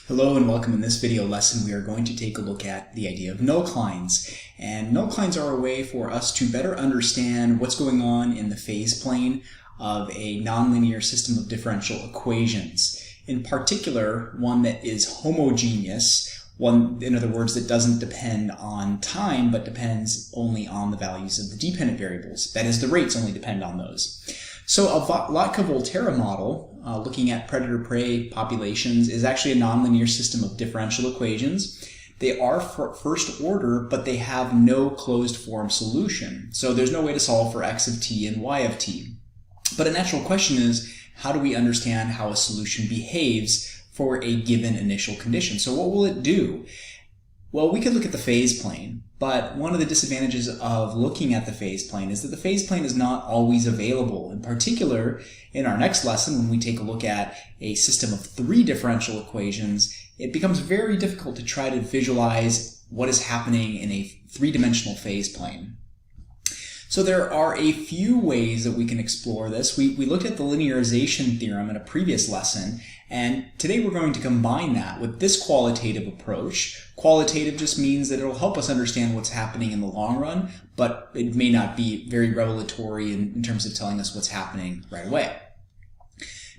Hello and welcome. In this video lesson we are going to take a look at the idea of nullclines. And nullclines are a way for us to better understand what's going on in the phase plane of a nonlinear system of differential equations. In particular, one that is homogeneous, one, in other words, that doesn't depend on time but depends only on the values of the dependent variables. That is, the rates only depend on those. So a Lotka-Volterra model, looking at predator-prey populations, is actually a nonlinear system of differential equations. They are first order, but they have no closed form solution. So there's no way to solve for x of t and y of t. But a natural question is, how do we understand how a solution behaves for a given initial condition? So what will it do? Well, we could look at the phase plane, but one of the disadvantages of looking at the phase plane is that the phase plane is not always available. In particular, in our next lesson, when we take a look at a system of three differential equations, it becomes very difficult to try to visualize what is happening in a three-dimensional phase plane. So there are a few ways that we can explore this. We looked at the linearization theorem in a previous lesson, and today we're going to combine that with this qualitative approach. Qualitative just means that it'll help us understand what's happening in the long run, but it may not be very revelatory in terms of telling us what's happening right away.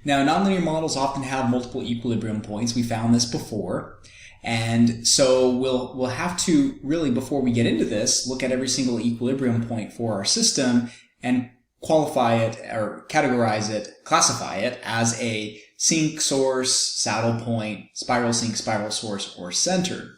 Now, nonlinear models often have multiple equilibrium points. We found this before. And so we'll have to really, before we get into this, look at every single equilibrium point for our system and qualify it or categorize it, classify it as a sink, source, saddle point, spiral sink, spiral source, or center.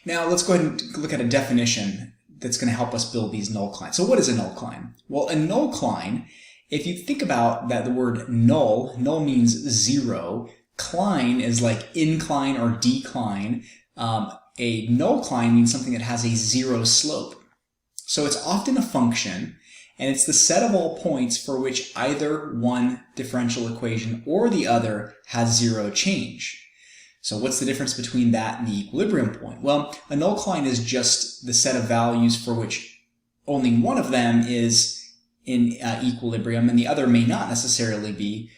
Now let's go ahead and look at a definition that's going to help us build these nullclines. So what is a nullcline? Well, a nullcline, if you think about that, the word null means zero. Cline is like incline or decline. A nullcline means something that has a zero slope. So it's often a function, and it's the set of all points for which either one differential equation or the other has zero change. So what's the difference between that and the equilibrium point? Well, a nullcline is just the set of values for which only one of them is in equilibrium and the other may not necessarily be.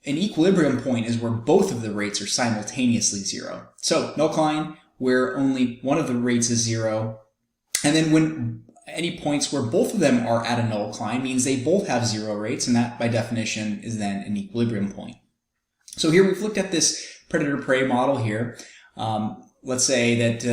An equilibrium point is where both of the rates are simultaneously zero. So nullcline, where only one of the rates is zero. And then when any points where both of them are at a nullcline means they both have zero rates, and that by definition is then an equilibrium point. So here we've looked at this predator-prey model here. Let's say that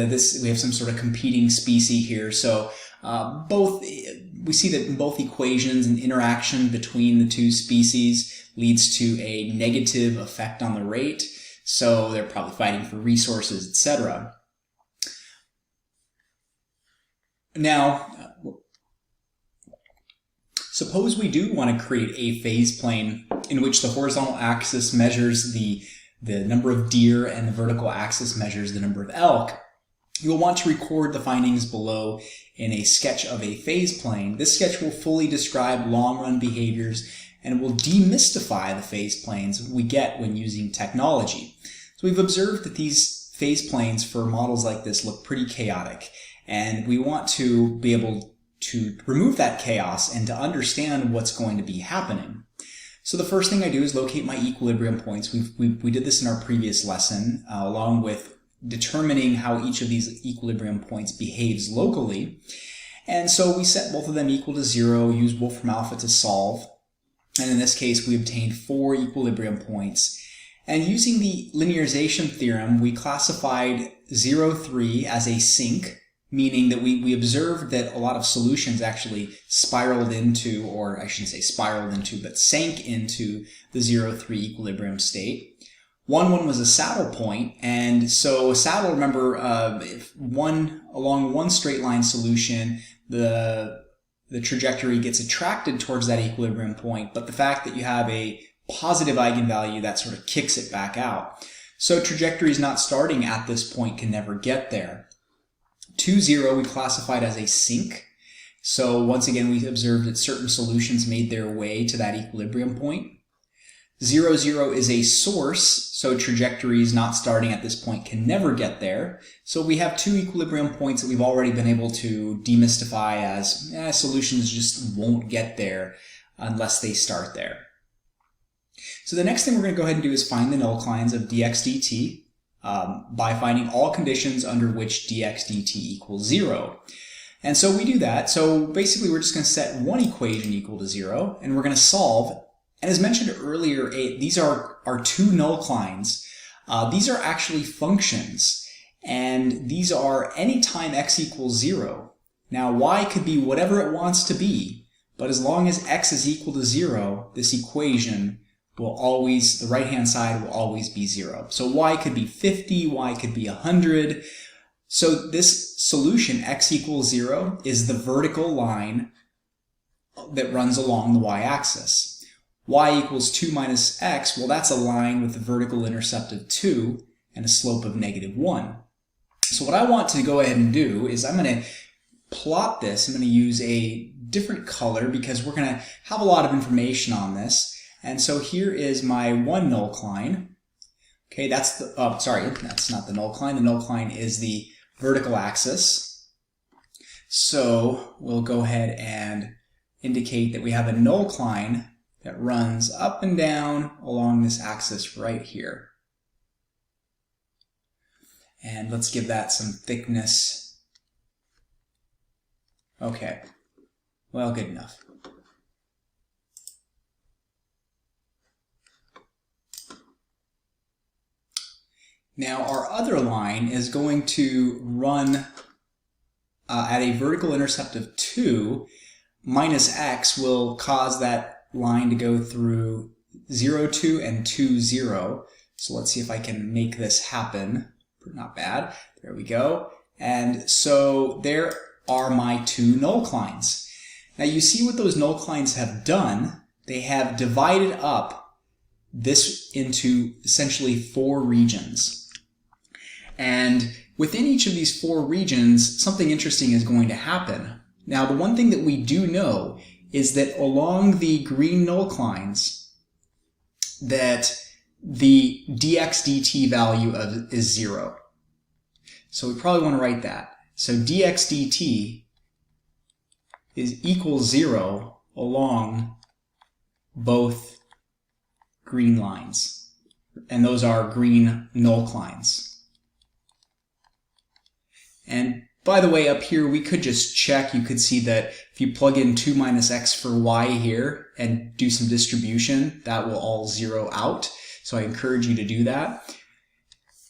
we have some sort of competing species here. So we see that in both equations, an interaction between the two species leads to a negative effect on the rate. So they're probably fighting for resources, etc. Now, suppose we do want to create a phase plane in which the horizontal axis measures the number of deer and the vertical axis measures the number of elk. You'll want to record the findings below in a sketch of a phase plane. This sketch will fully describe long-run behaviors and will demystify the phase planes we get when using technology. So we've observed that these phase planes for models like this look pretty chaotic, and we want to be able to remove that chaos and to understand what's going to be happening. So the first thing I do is locate my equilibrium points. We did this in our previous lesson, along with determining how each of these equilibrium points behaves locally. And so we set both of them equal to 0, use Wolfram Alpha to solve. And in this case, we obtained 4 equilibrium points. And using the linearization theorem, we classified 0, 3 as a sink, meaning that we observed that a lot of solutions actually spiraled into, or I shouldn't say spiraled into, but sank into the 0, 3 equilibrium state. 1, 1 was a saddle point, and so a saddle, remember, along one straight line solution, the trajectory gets attracted towards that equilibrium point, but the fact that you have a positive eigenvalue, that sort of kicks it back out. So trajectories not starting at this point can never get there. 2, 0 we classified as a sink. So once again, we observed that certain solutions made their way to that equilibrium point. 0, 0 is a source, so trajectories not starting at this point can never get there. So we have 2 equilibrium points that we've already been able to demystify as solutions just won't get there unless they start there. So the next thing we're going to go ahead and do is find the nullclines of dx dt. by finding all conditions under which dx dt equals 0. And so we do that. So basically we're just going to set one equation equal to 0, and we're going to solve. And as mentioned earlier, these are our two nullclines. These are actually functions, and these are anytime x equals 0. Now y could be whatever it wants to be, but as long as x is equal to 0, this equation will always, the right-hand side will always be 0. So y could be 50, y could be 100. So this solution, x equals 0, is the vertical line that runs along the y-axis. Y equals 2 minus x, well, that's a line with a vertical intercept of 2 and a slope of -1. So what I want to go ahead and do is I'm going to plot this. I'm going to use a different color because we're going to have a lot of information on this. And so here is my one nullcline. Okay, that's the, sorry, that's not the nullcline. The nullcline is the vertical axis. So we'll go ahead and indicate that we have a nullcline that runs up and down along this axis right here. And let's give that some thickness. Okay, well, good enough. Now our other line is going to run at a vertical intercept of 2. Minus x will cause that line to go through 0, 2 and 2, 0. So let's see if I can make this happen. Not bad. There we go. And so there are my two nullclines. Now you see what those nullclines have done. They have divided up this into essentially 4 regions. And within each of these 4 regions, something interesting is going to happen. Now, the one thing that we do know is that along the green nullclines, that the dx dt value is 0. So we probably want to write that. So dx dt is equals 0 along both green lines. And those are green nullclines. And by the way, up here, we could just check. You could see that if you plug in 2 minus x for y here and do some distribution, that will all 0 out. So I encourage you to do that.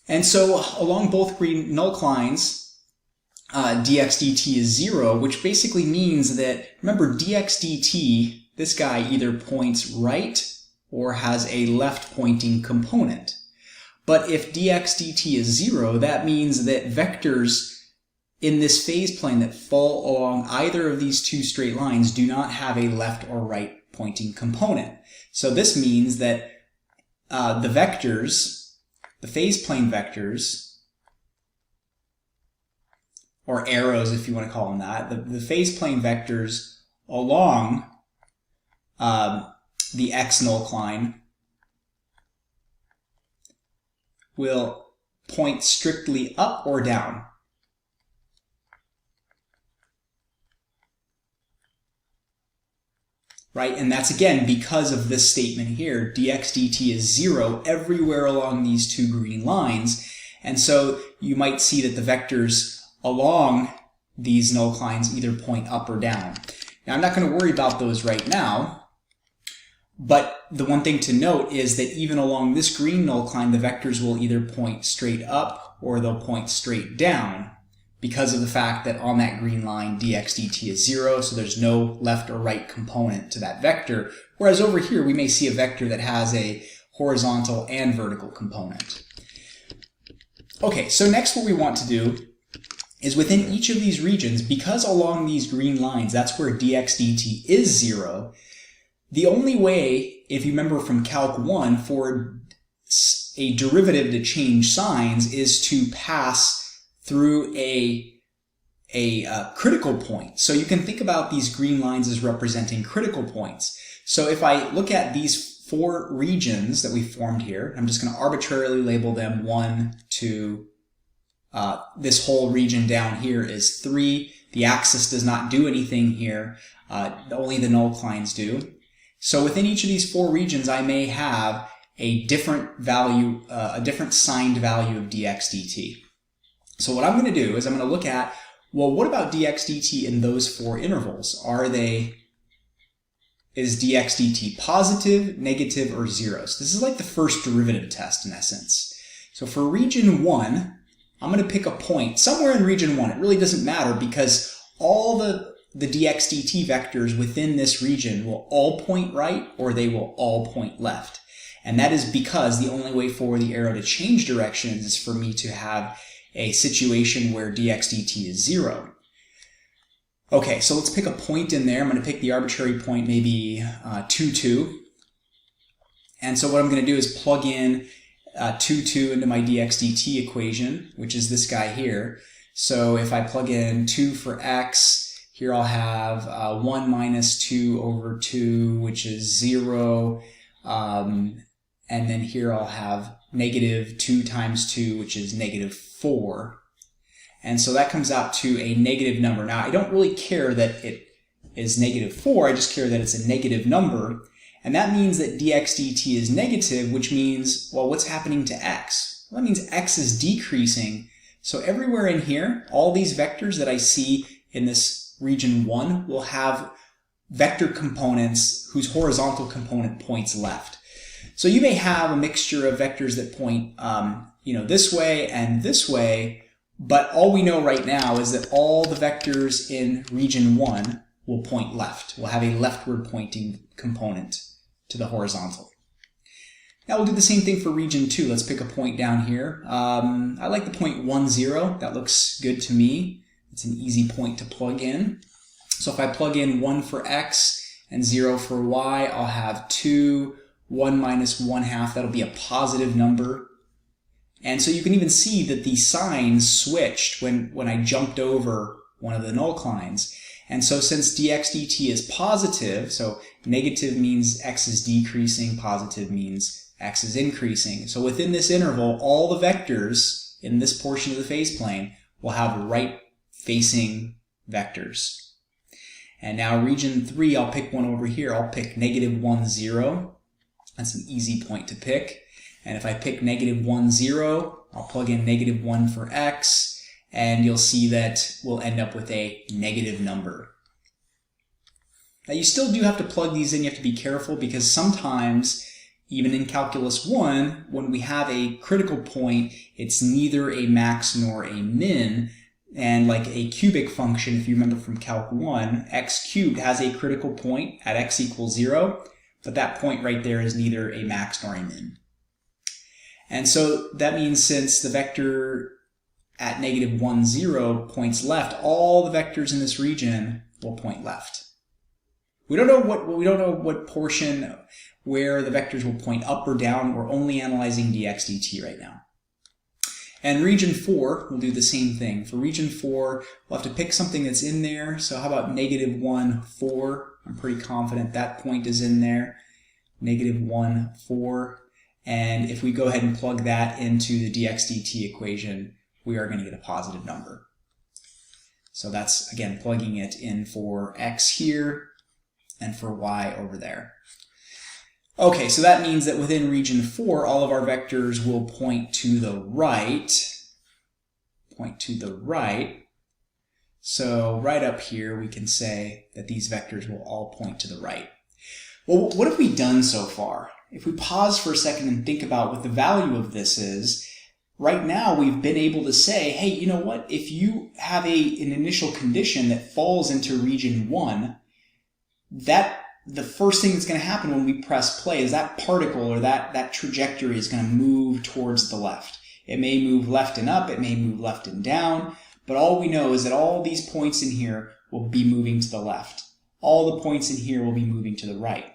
And so along both green nullclines, dx dt is 0, which basically means that, remember, dx dt, this guy either points right or has a left pointing component. But if dx dt is 0, that means that vectors in this phase plane that fall along either of these two straight lines do not have a left or right pointing component. So this means that the vectors, the phase plane vectors, or arrows if you want to call them that, the phase plane vectors along the x nullcline will point strictly up or down. Right, and that's again because of this statement here, dx dt is 0 everywhere along these two green lines, and so you might see that the vectors along these nullclines either point up or down. Now I'm not going to worry about those right now, but the one thing to note is that even along this green nullcline, the vectors will either point straight up or they'll point straight down, because of the fact that on that green line, dx dt is 0, so there's no left or right component to that vector. Whereas over here, we may see a vector that has a horizontal and vertical component. Okay, so next what we want to do is within each of these regions, because along these green lines, that's where dx dt is 0, the only way, if you remember from Calc 1, for a derivative to change signs is to pass through a critical point. So you can think about these green lines as representing critical points. So if I look at these 4 regions that we formed here, I'm just going to arbitrarily label them 1, 2, this whole region down here is 3. The axis does not do anything here, only the nullclines do. So within each of these 4 regions, I may have a different value, a different signed value of dx dt. So what I'm going to do is I'm going to look at, well, what about dx dt in those four intervals? Is dx dt positive, negative, or zero? So this is like the first derivative test in essence. So for region 1, I'm going to pick a point somewhere in region 1. It really doesn't matter because all the dx dt vectors within this region will all point right or they will all point left. And that is because the only way for the arrow to change directions is for me to have a situation where dx dt is 0. Okay, so let's pick a point in there. I'm going to pick the arbitrary point, maybe 2, 2. And so what I'm going to do is plug in 2, 2 into my dx dt equation, which is this guy here. So if I plug in 2 for x, here I'll have 1 minus 2 over 2, which is 0. And then here I'll have negative 2 times 2, which is negative 4. And so that comes out to a negative number. Now, I don't really care that it is negative 4. I just care that it's a negative number. And that means that dx dt is negative, which means, well, what's happening to x? Well, that means x is decreasing. So everywhere in here, all these vectors that I see in this region 1 will have vector components whose horizontal component points left. So you may have a mixture of vectors that point this way and this way, but all we know right now is that all the vectors in region 1 will point left. We'll have a leftward pointing component to the horizontal. Now we'll do the same thing for region 2. Let's pick a point down here. I like the point 1, 0. That looks good to me. It's an easy point to plug in. So if I plug in 1 for x and 0 for y, I'll have 2, 1 minus 1/2. That'll be a positive number. And so you can even see that the signs switched when I jumped over one of the nullclines. And so since dx dt is positive, so negative means x is decreasing, positive means x is increasing. So within this interval, all the vectors in this portion of the phase plane will have right-facing vectors. And now region 3, I'll pick one over here. I'll pick negative 1, 0. That's an easy point to pick. And if I pick negative 1, 0, I'll plug in negative 1 for x, and you'll see that we'll end up with a negative number. Now you still do have to plug these in. You have to be careful because sometimes, even in Calculus 1, when we have a critical point, it's neither a max nor a min. And like a cubic function, if you remember from Calc 1, x cubed has a critical point at x equals 0, but that point right there is neither a max nor a min. And so that means since the vector at negative 1, 0 points left, all the vectors in this region will point left. We don't know what portion where the vectors will point up or down. We're only analyzing dx dt right now. And region 4, we'll do the same thing. For region 4, we'll have to pick something that's in there. So how about negative 1, 4? I'm pretty confident that point is in there. Negative 1, 4. And if we go ahead and plug that into the dx dt equation, we are going to get a positive number. So that's, again, plugging it in for x here and for y over there. Okay, so that means that within region 4, all of our vectors will point to the right. So right up here, we can say that these vectors will all point to the right. Well, what have we done so far? If we pause for a second and think about what the value of this is, right now we've been able to say, hey, you know what? If you have an initial condition that falls into region 1, the first thing that's going to happen when we press play is that particle or that trajectory is going to move towards the left. It may move left and up, it may move left and down, but all we know is that all these points in here will be moving to the left. All the points in here will be moving to the right.